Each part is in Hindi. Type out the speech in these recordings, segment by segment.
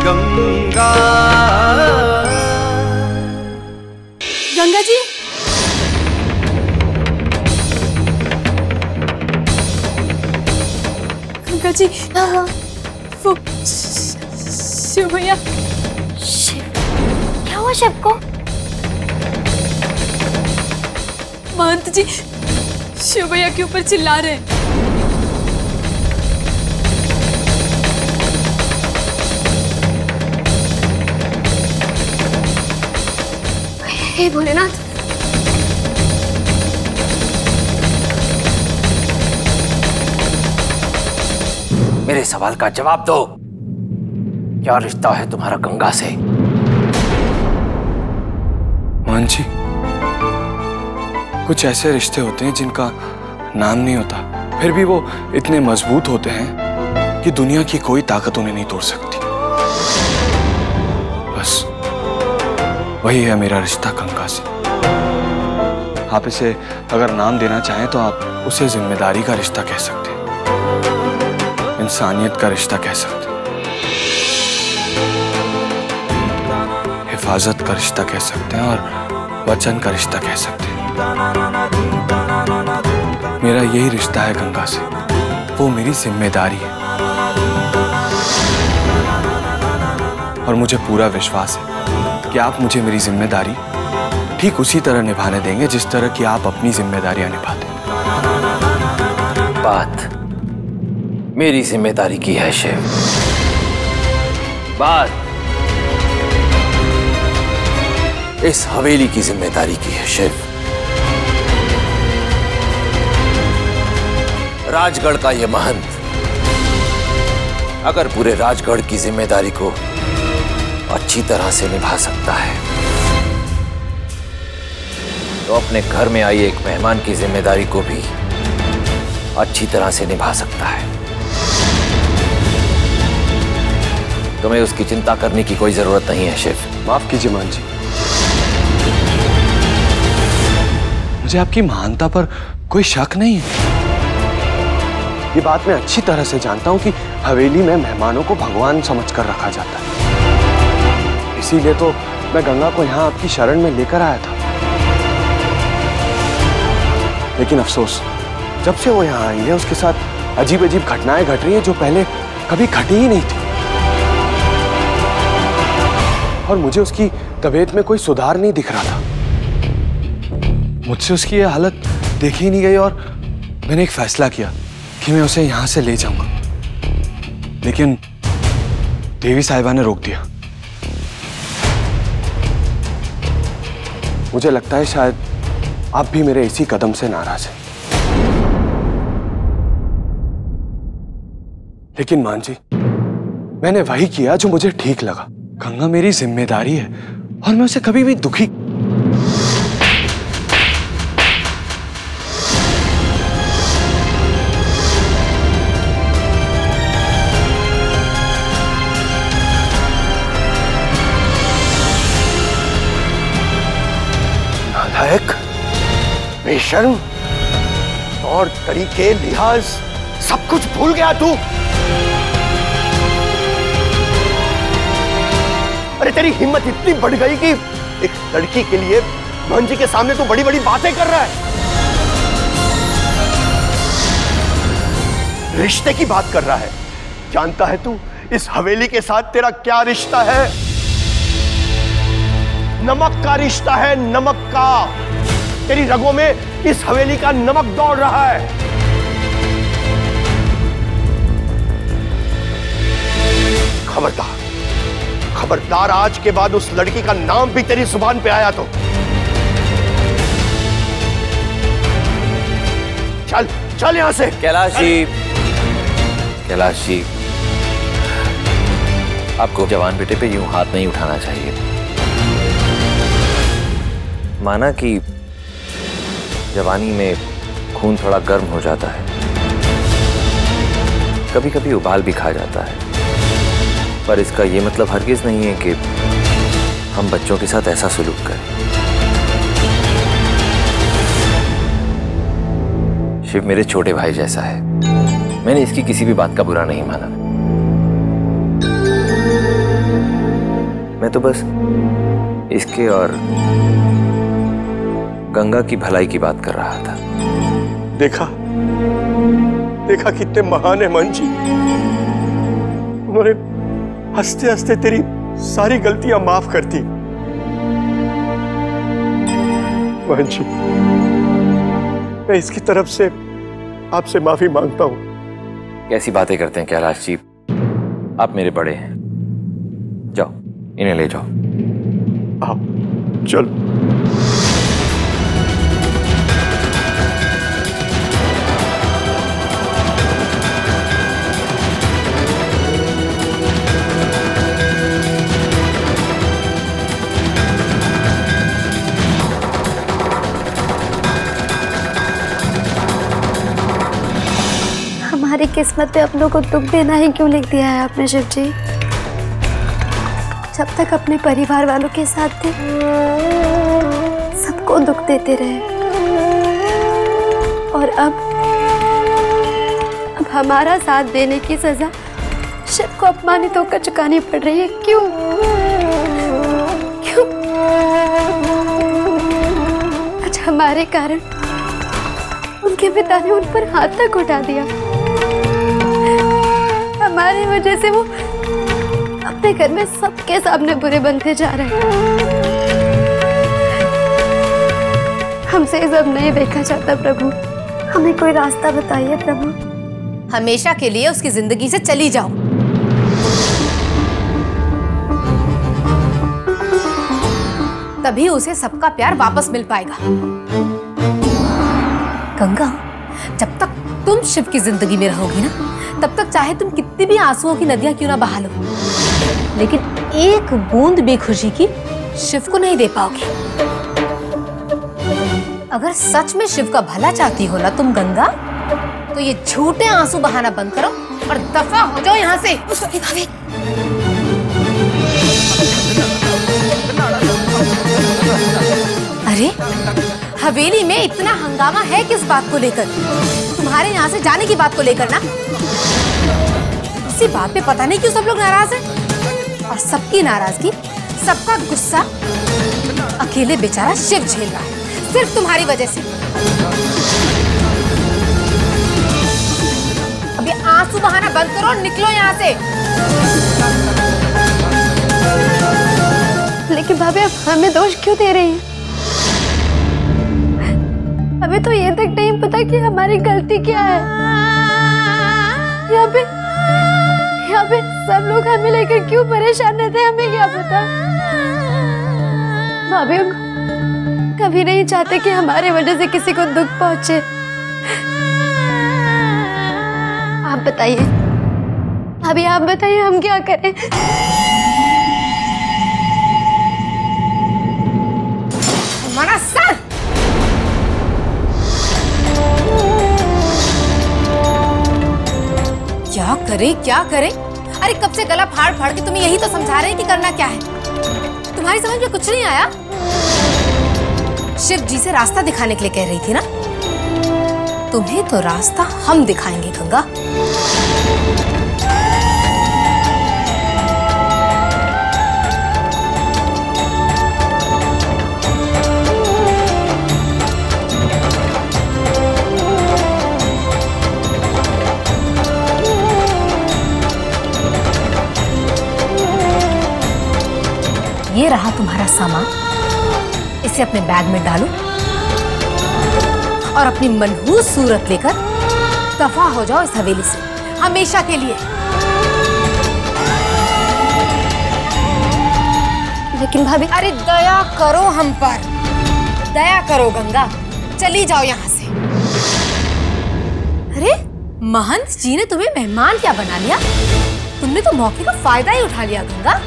गंगा। गंगा जी, गंगा जी। वो शिव भैया। शिव? क्या हुआ शिव को? महंत जी शिव भैया के ऊपर चिल्ला रहे हैं। हे भोलेनाथ। मेरे सवाल का जवाब दो। क्या रिश्ता है तुम्हारा गंगा से? मान जी, कुछ ऐसे रिश्ते होते हैं जिनका नाम नहीं होता, फिर भी वो इतने मजबूत होते हैं कि दुनिया की कोई ताकत उन्हें नहीं तोड़ सकती। बस वही है मेरा रिश्ता गंगा से। आप इसे अगर नाम देना चाहें तो आप उसे जिम्मेदारी का रिश्ता कह सकते हैं, इंसानियत का रिश्ता कह सकते हैं, हिफाजत का रिश्ता कह सकते हैं और वचन का रिश्ता कह सकते हैं। मेरा यही रिश्ता है गंगा से, वो मेरी जिम्मेदारी है। और मुझे पूरा विश्वास है कि आप मुझे मेरी जिम्मेदारी ठीक उसी तरह निभाने देंगे जिस तरह की आप अपनी जिम्मेदारियां निभाते हैं। बात मेरी जिम्मेदारी की है शिव। बात इस हवेली की जिम्मेदारी की है शिव। राजगढ़ का यह महंत अगर पूरे राजगढ़ की जिम्मेदारी को अच्छी तरह से निभा सकता है तो अपने घर में आई एक मेहमान की जिम्मेदारी को भी अच्छी तरह से निभा सकता है। तुम्हें उसकी चिंता करने की कोई जरूरत नहीं है शिव। माफ कीजिए मान जी, मुझे आपकी महानता पर कोई शक नहीं है। ये बात मैं अच्छी तरह से जानता हूं कि हवेली में मेहमानों को भगवान समझकर रखा जाता है। इसीलिए तो मैं गंगा को यहाँ आपकी शरण में लेकर आया था। लेकिन अफसोस, जब से वो यहाँ आई है उसके साथ अजीब अजीब घटनाएं घट रही हैं जो पहले कभी घटी ही नहीं थी। और मुझे उसकी तबीयत में कोई सुधार नहीं दिख रहा था। मुझसे उसकी ये हालत देखी ही नहीं गई और मैंने एक फैसला किया कि मैं उसे यहां से ले जाऊंगा। लेकिन देवी साहिबा ने रोक दिया। मुझे लगता है शायद आप भी मेरे इसी कदम से नाराज हैं। लेकिन मान जी, मैंने वही किया जो मुझे ठीक लगा। गंगा मेरी जिम्मेदारी है और मैं उसे कभी भी दुखी नालायक, बेशर्म, और तरीके लिहाज सब कुछ भूल गया तू। अरे तेरी हिम्मत इतनी बढ़ गई कि एक लड़की के लिए मोहन जी के सामने तू बड़ी बड़ी बातें कर रहा है। रिश्ते की बात कर रहा है। जानता है तू इस हवेली के साथ तेरा क्या रिश्ता है? नमक का रिश्ता है, नमक का। तेरी रगों में इस हवेली का नमक दौड़ रहा है। खबरदार, खबरदार, आज के बाद उस लड़की का नाम भी तेरी जुबान पे आया तो चल चल यहां से। कैलाश जी, कैलाश जी, आपको जवान बेटे पे यूं हाथ नहीं उठाना चाहिए। माना कि जवानी में खून थोड़ा गर्म हो जाता है, कभी कभी उबाल भी खा जाता है, पर इसका ये मतलब हरगिज नहीं है कि हम बच्चों के साथ ऐसा सुलूक करें। शिव मेरे छोटे भाई जैसा है, मैंने इसकी किसी भी बात का बुरा नहीं माना। मैं तो बस इसके और गंगा की भलाई की बात कर रहा था। देखा देखा कितने महान है मन जी। उन्होंने हंसते हंसते तेरी सारी गलतियां माफ कर दी। मोहन जी, मैं इसकी तरफ से आपसे माफी मांगता हूं। कैसी बातें करते हैं कैलाश जी, आप मेरे बड़े हैं। जाओ इन्हें ले जाओ। आओ चलो। हमारी किस्मत पे अपनों को दुख देना ही क्यों लिख दिया है आपने शिव जी? जब तक अपने परिवार वालों के साथ थे सबको दुख देते रहे, और अब हमारा साथ देने की सजा शिव को अपमानित होकर चुकानी पड़ रही है। क्यों क्यों? आज हमारे कारण उनके पिता ने उन पर हाथ तक उठा दिया। हमारी वजह से वो अपने घर में सबके सामने बुरे बनते जा रहे हैं। हमसे ये सब नहीं देखा जाता प्रभु, हमें कोई रास्ता बताइए प्रभु। हमेशा के लिए उसकी जिंदगी से चली जाओ। तभी उसे सबका प्यार वापस मिल पाएगा। गंगा, जब तक तुम शिव की जिंदगी में रहोगी ना, तब तक चाहे तुम कितनी भी आंसुओं की नदियां क्यों ना बहा लो, लेकिन एक बूंद भी खुशी की शिव को नहीं दे पाओगी। अगर सच में शिव का भला चाहती हो ना तुम गंगा, तो ये झूठे आंसू बहाना बंद करो और दफा हो जाओ यहाँ से। अरे हवेली में इतना हंगामा है किस बात को लेकर? तुम्हारे यहाँ से जाने की बात को लेकर ना। इसी बात पे पता नहीं क्यों सब लोग नाराज हैं, और सबकी नाराजगी, सबका गुस्सा अकेले बेचारा शिव झेल रहा है, सिर्फ तुम्हारी वजह से। अभी आंसू बहाना बंद करो और निकलो यहाँ से। लेकिन भाभी आप हमें दोष क्यों दे रही हैं? हमें तो ये तक नहीं पता कि हमारी गलती क्या है। यहाँ पे सब लोग हमें लेकर क्यों परेशान रहते हैं, हमें क्या पता। भाभी कभी नहीं चाहते कि हमारे वजह से किसी को दुख पहुंचे। आप बताइए, अभी आप बताइए हम क्या करें? हमारा सर क्या करे? अरे कब से गला फाड़ फाड़ के तुम्हें यही तो समझा रहे हैं कि करना क्या है। तुम्हारी समझ में कुछ नहीं आया? शिव जी से रास्ता दिखाने के लिए कह रही थी ना, तुम्हें तो रास्ता हम दिखाएंगे गंगा। ये रहा तुम्हारा सामान, इसे अपने बैग में डालो और अपनी मनहूस सूरत लेकर दफा हो जाओ इस हवेली से, हमेशा के लिए। लेकिन भाभी, अरे दया करो हम पर, दया करो गंगा, चली जाओ यहाँ से। अरे महंत जी ने तुम्हें मेहमान क्या बना लिया? तुमने तो मौके का फायदा ही उठा लिया गंगा।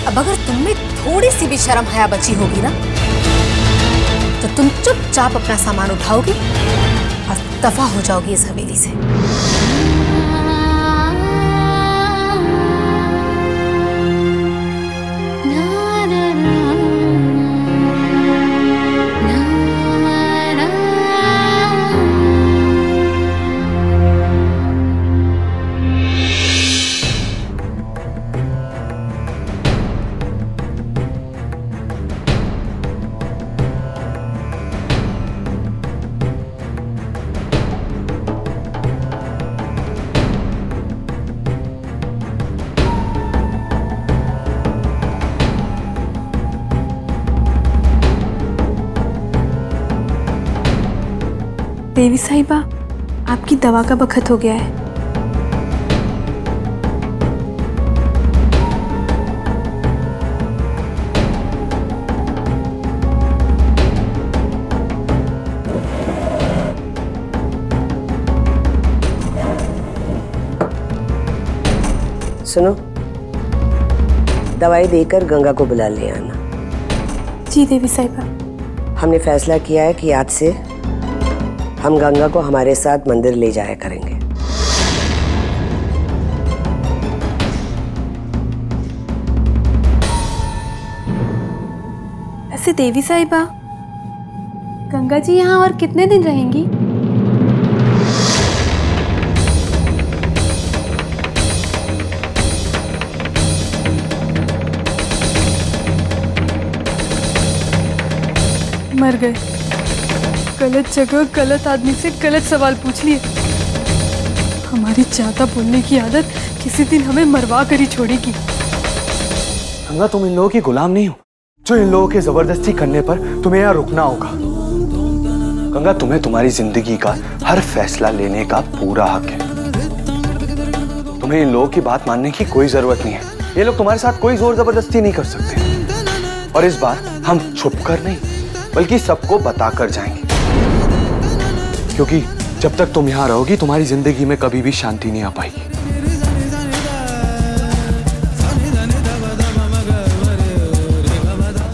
अब अगर तुमने थोड़ी सी भी शर्म हया बची होगी ना, तो तुम चुपचाप अपना सामान उठाओगी और दफा हो जाओगी इस हवेली से। देवी साहिबा, आपकी दवा का वक्त हो गया है। सुनो, दवाई देकर गंगा को बुला ले आना। जी देवी साहिबा। हमने फैसला किया है कि आज से हम गंगा को हमारे साथ मंदिर ले जाया करेंगे। ऐसे देवी साहिबा, गंगा जी यहाँ और कितने दिन रहेंगी? मर गए। गलत जगह गलत आदमी से गलत सवाल पूछ लिए। हमारी ज्यादा बोलने की आदत किसी दिन हमें मरवा कर ही छोड़ेगी। गंगा, तुम इन लोगों की गुलाम नहीं हो जो इन लोगों के जबरदस्ती करने पर तुम्हें यहाँ रुकना होगा। गंगा, तुम्हें तुम्हारी जिंदगी का हर फैसला लेने का पूरा हक है। तुम्हें इन लोगों की बात मानने की कोई जरूरत नहीं है। ये लोग तुम्हारे साथ कोई जोर जबरदस्ती नहीं कर सकते। और इस बार हम छुप कर नहीं बल्कि सबको बताकर जाएंगे, क्योंकि जब तक तुम यहाँ रहोगी तुम्हारी जिंदगी में कभी भी शांति नहीं आ पाएगी।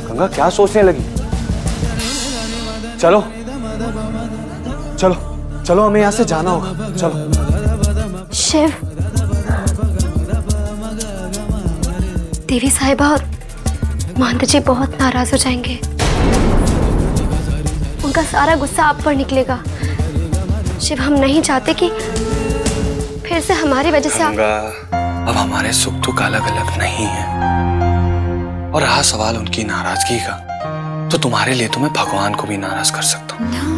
गंगा, क्या सोचने लगी? चलो चलो चलो, हमें यहाँ से जाना होगा। चलो। शिव, देवी साहिबा और महंत जी बहुत नाराज हो जाएंगे। उनका सारा गुस्सा आप पर निकलेगा। शिव, हम नहीं चाहते कि फिर से हमारी वजह से आप... अब हमारे सुख दुख अलग अलग नहीं है। और रहा सवाल उनकी नाराजगी का, तो तुम्हारे लिए तो मैं भगवान को भी नाराज कर सकता हूँ।